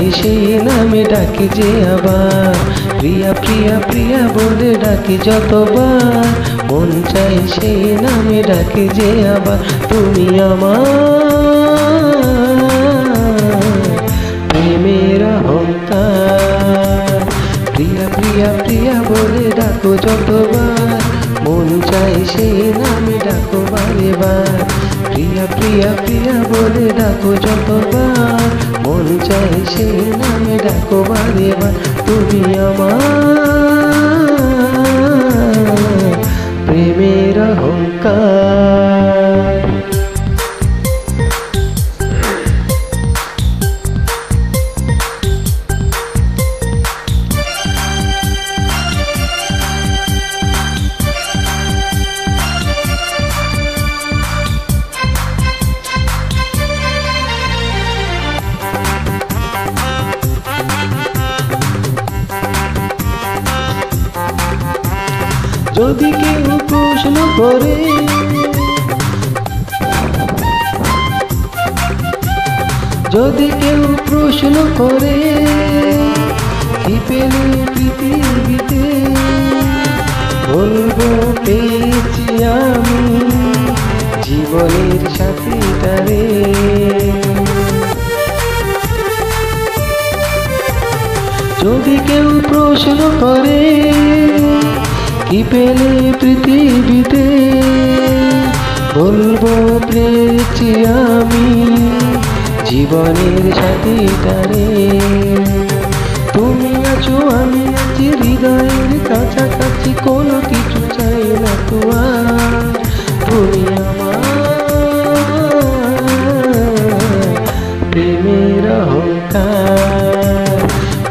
চাই সেই নামে ডাকি যে আবার, প্রিয়া প্রিয়া প্রিয়া বলে ডাকি যতবার, মন চাই সেই নামে ডাকি যে আবার। তুমি আমার প্রেমের অহংকার, প্রিয়া প্রিয়া প্রিয়া বলে ডাকো যতবার, মন চাই সেই নামে ডাকো বারে বার। প্রিয়া প্রিয়া প্রিয়া বলে ডাকো যতবার, মন চাই সেই নামে ডাকো বারে বার। তুমি আমার প্রেমের অহংকার। যদি কেউ প্রশ্ন করে, যদি কেউ প্রশ্ন করে, কি পেলে পৃথিবীতে, বলবো পেয়েছি আমি জীবনের সাথীটারে। যদি কেউ প্রশ্ন করে, কি পেলে পৃথিবীতে, বলবো পেয়েছি আমি জীবনের সাথীটারে। তুমি আছো আমি আছি হৃদয়ের কাছাকাছি, কোনো কিছু চাই না তো আর। তুমি আমার প্রেমের অহংকার,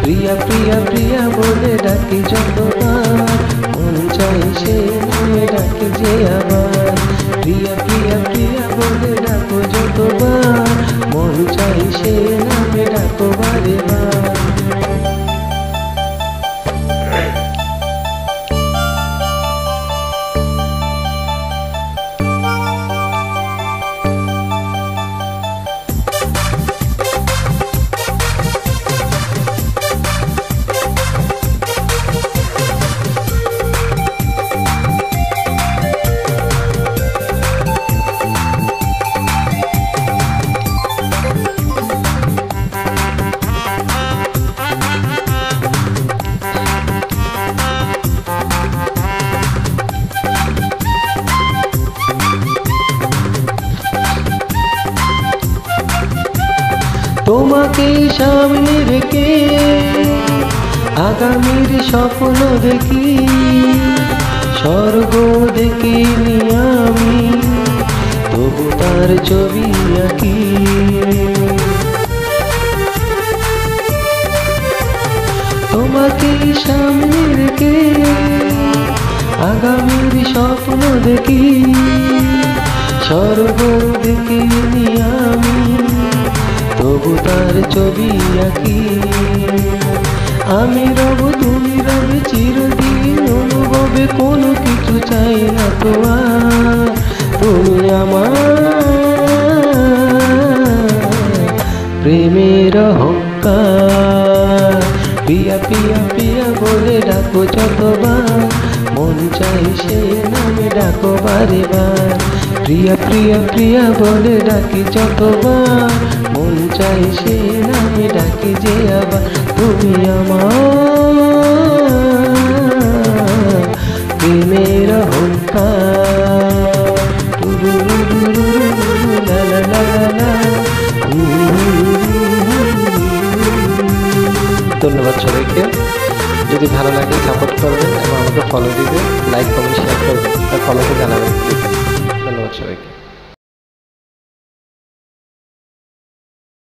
প্রিয়া প্রিয়া প্রিয়া বলে ডাকি যতবার, মন চাই সে নামে ডাকি যে আবার। প্রিয়া প্রিয়া প্রিয়া বলে ডাকো যতবার, মন চাই সে নামে ডাকো বারে বার। তোমাকে সামনে রেখে আগামীর স্বপ্ন দেখি, স্বর্গ দেখিনি আমি তবু তার ছবি আঁকি। তোমাকে সামনে রেখে আগামীর স্বপ্ন দেখি, স্বর্গ দেখিনি আমি তবু তার ছবি আঁকি। আমি রব তুমি রবে চিরদিন অনুভবে, কোনো কিছু চাই না তো আর। তুমি আমার প্রেমের অহংকার, প্রিয়া প্রিয়া প্রিয়া বলে ডাকো যতবার, মন চাই সে নামে ডাকো বারে বার। প্রিয়া প্রিয়া প্রিয়া বলে ডাকি যতবার, মন চাই সে নামে ডাকি যে আবার। তুমি আমার প্রেমের অহংকার। ধন্যবাদ সবাইকে। যদি ভালো লাগে সাপোর্ট করবেন এবং আমাকে ফলো দিবেন, লাইক কমেন্ট শেয়ার করবেন আর কমেন্টে জানাবেন। ধন্যবাদ সবাইকে।